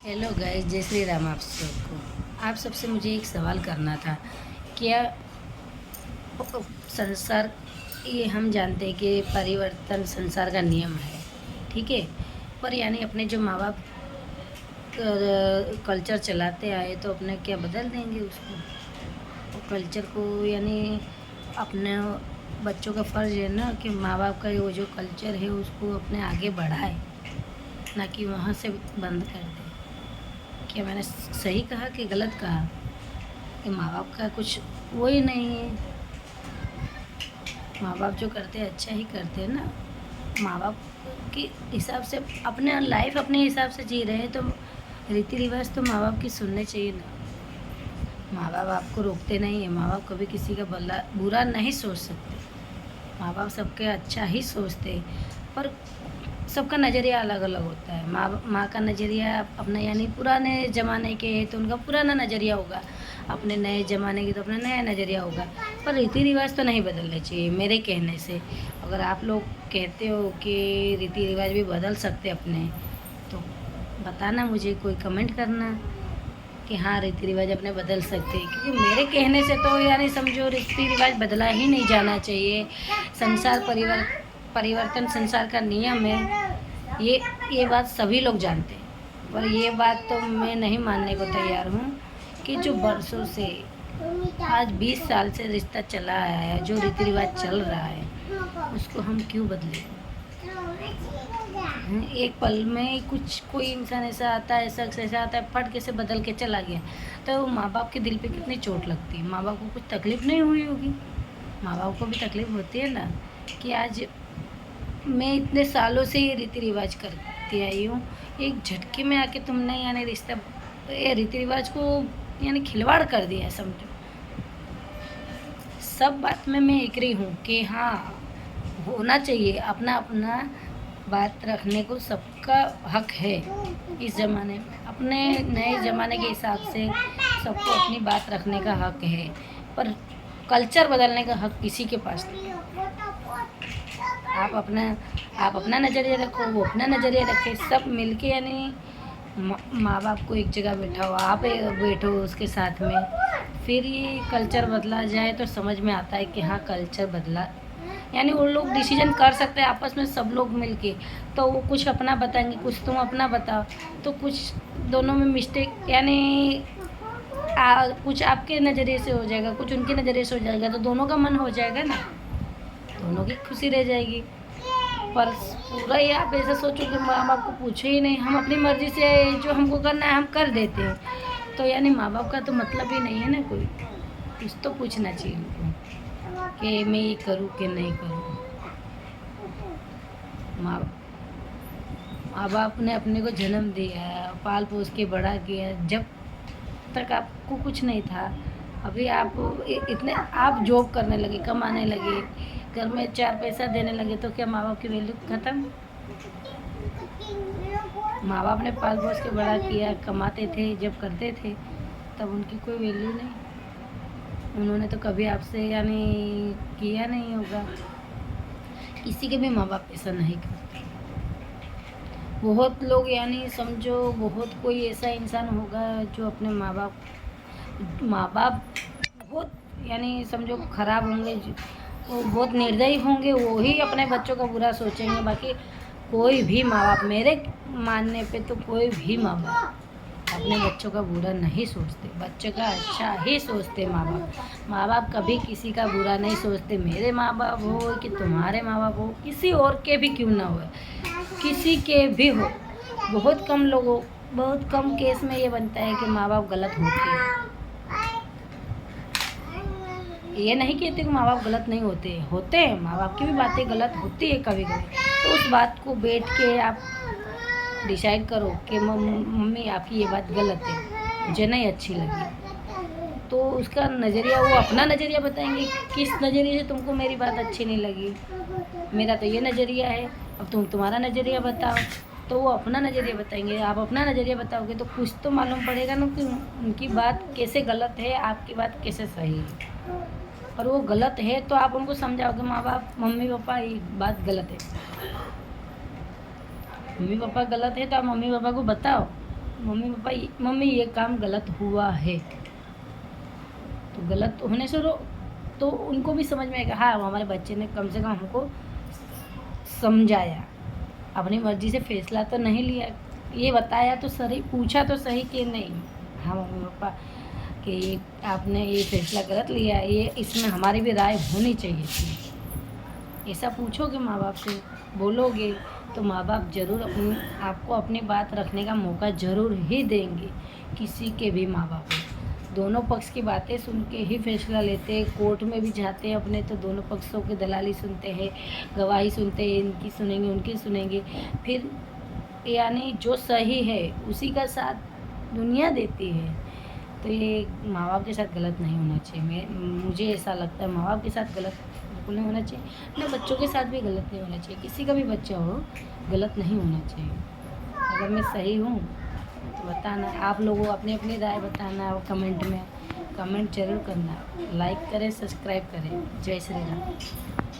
Hello guys, जय श्री राम। आप सबको, आप सबसे मुझे एक सवाल करना था। क्या संसार, ये हम जानते हैं कि परिवर्तन संसार का नियम है, ठीक है। पर यानी अपने जो माँ बाप कल्चर चलाते आए तो अपने क्या बदल देंगे उसको, वो कल्चर को। यानी अपने बच्चों का फ़र्ज़ है ना कि माँ बाप का वो जो कल्चर है उसको अपने आगे बढ़ाए, ना कि वहाँ से बंद कर दे। क्या मैंने सही कहा कि गलत कहा? कि माँ बाप का कुछ वो ही नहीं है। माँ बाप जो करते हैं अच्छा ही करते हैं ना। माँ बाप के हिसाब से अपने लाइफ अपने हिसाब से जी रहे हैं तो रीति रिवाज तो माँ बाप की सुनने चाहिए ना। माँ बाप आपको रोकते नहीं है। माँ बाप कभी किसी का बुरा नहीं सोच सकते। माँ बाप सबके अच्छा ही सोचते हैं, पर सबका नज़रिया अलग अलग होता है। माँ का नज़रिया अपना यानी पुराने ज़माने के है तो उनका पुराना नज़रिया होगा, अपने नए ज़माने के तो अपना नया नज़रिया होगा। पर रीति रिवाज तो नहीं बदलने चाहिए मेरे कहने से। अगर आप लोग कहते हो कि रीति रिवाज भी बदल सकते अपने, तो बताना मुझे, कोई कमेंट करना कि हाँ रीति रिवाज अपने बदल सकते हैं। क्योंकि मेरे कहने से तो यानी समझो रीति रिवाज बदला ही नहीं जाना चाहिए। संसार परिवर्तन संसार का नियम है। ये बात सभी लोग जानते हैं, पर ये बात तो मैं नहीं मानने को तैयार हूँ कि जो बरसों से, आज 20 साल से रिश्ता चला आया है, जो रीति रिवाज चल रहा है उसको हम क्यों बदलें। एक पल में कोई इंसान ऐसा आता है, शख्स ऐसा आता है, फट के से बदल के चला गया, तो माँ बाप के दिल पे कितनी चोट लगती है। माँ बाप को कुछ तकलीफ़ नहीं हुई होगी? माँ बाप को भी तकलीफ़ होती है ना कि आज मैं इतने सालों से ये रीति रिवाज करती आई हूँ, एक झटके में आके तुमने यानी रिश्ता, ये रीति रिवाज को यानी खिलवाड़ कर दिया है समझो। सब बात में मैं एग्री हूँ कि हाँ होना चाहिए, अपना अपना बात रखने को सबका हक है। इस ज़माने में अपने नए ज़माने के हिसाब से सबको अपनी बात रखने का हक है, पर कल्चर बदलने का हक किसी के पास नहीं है। आप अपना नज़रिया रखो, वो अपना नज़रिया रखे, सब मिलके यानी माँ बाप को एक जगह बैठाओ, आप बैठो उसके साथ में, फिर ये कल्चर बदला जाए तो समझ में आता है कि हाँ कल्चर बदला। यानी वो लोग डिसीजन कर सकते हैं आपस में सब लोग मिलके, तो वो कुछ अपना बताएंगे, कुछ तुम अपना बताओ, तो कुछ दोनों में मिस्टेक यानी कुछ आपके नज़रिए से हो जाएगा, कुछ उनके नज़रिए से हो जाएगा, तो दोनों का मन हो जाएगा ना, दोनों की खुशी रह जाएगी। पर पूरा ही आप ऐसा सोचो कि माँ बाप को पूछे ही नहीं, हम अपनी मर्ज़ी से जो हमको करना है हम कर देते हैं, तो यानी माँ बाप का तो मतलब ही नहीं है ना। कोई कुछ तो पूछना चाहिए उनको कि मैं ये करूँ कि नहीं करूँ। माँ माँ बाप ने अपने को जन्म दिया, पाल पोस के बड़ा किया, जब तक आपको कुछ नहीं था। अभी आप इतने आप जॉब करने लगे, कमाने लगे, घर में 4 पैसा देने लगे, तो क्या माँ बाप की वैल्यू ख़त्म? माँ बाप ने पाल पोस के बड़ा किया, कमाते थे, जब करते थे तब उनकी कोई वैल्यू नहीं। उन्होंने तो कभी आपसे यानी किया नहीं होगा। किसी के भी माँ बाप ऐसा नहीं करते। बहुत लोग यानी समझो, बहुत कोई ऐसा इंसान होगा जो अपने माँ बाप बहुत यानी समझो ख़राब होंगे, वो बहुत निर्दयी होंगे, वो ही अपने बच्चों का बुरा सोचेंगे। बाकी कोई भी माँ बाप, मेरे मानने पे तो कोई भी माँ बाप अपने बच्चों का बुरा नहीं सोचते, बच्चे का अच्छा ही सोचते। माँ बाप कभी किसी का बुरा नहीं सोचते। मेरे माँ बाप हो कि तुम्हारे माँ बाप हो, किसी और के भी क्यों ना हो, किसी के भी हो, बहुत कम केस में ये बनता है कि माँ बाप गलत होते हैं। ये नहीं कहते कि माँ बाप गलत नहीं होते हैं, माँ बाप की भी बातें गलत होती है कभी कभी। तो उस बात को बैठ के आप डिसाइड करो कि मम्मी आपकी ये बात गलत है, मुझे नहीं अच्छी लगी, तो उसका नज़रिया, वो अपना नज़रिया बताएंगे, किस नज़रिए से तुमको मेरी बात अच्छी नहीं लगी, मेरा तो ये नज़रिया है, अब तुम तुम्हारा नज़रिया बताओ। तो वो अपना नज़रिया बताएंगे, आप अपना नज़रिया बताओगे, तो कुछ तो मालूम पड़ेगा ना कि उनकी बात कैसे गलत है, आपकी बात कैसे सही है। और वो गलत है तो आप उनको समझाओगे, माँ बाप, मम्मी पापा ये बात गलत है, मम्मी पापा गलत है तो आप मम्मी पापा को बताओ मम्मी ये काम गलत हुआ है, तो गलत होने से तो उनको भी समझ में आएगा, हाँ हमारे बच्चे ने कम से कम हमको समझाया, अपनी मर्ज़ी से फ़ैसला तो नहीं लिया, ये बताया तो सही, पूछा तो सही कि नहीं हाँ मम्मी पापा कि आपने ये फ़ैसला गलत लिया, ये इसमें हमारी भी राय होनी चाहिए थी। ऐसा पूछोगे माँ बाप से, बोलोगे, तो माँ बाप ज़रूर आपको अपनी बात रखने का मौका ज़रूर ही देंगे। किसी के भी माँ बाप हो, दोनों पक्ष की बातें सुन के ही फैसला लेते हैं। कोर्ट में भी जाते हैं अपने, तो दोनों पक्षों की दलाली सुनते हैं, गवाही सुनते हैं, इनकी सुनेंगे उनकी सुनेंगे, फिर यानी जो सही है उसी का साथ दुनिया देती है। तो ये माँ बाप के साथ गलत नहीं होना चाहिए। मुझे ऐसा लगता है माँ बाप के साथ गलत बिल्कुल नहीं होना चाहिए, ना बच्चों के साथ भी गलत नहीं होना चाहिए। किसी का भी बच्चा हो गलत नहीं होना चाहिए। अगर मैं सही हूँ तो बताना, आप लोगों अपनी अपनी राय बताना कमेंट में, कमेंट जरूर करना, लाइक करें, सब्सक्राइब करें। जय श्री राम।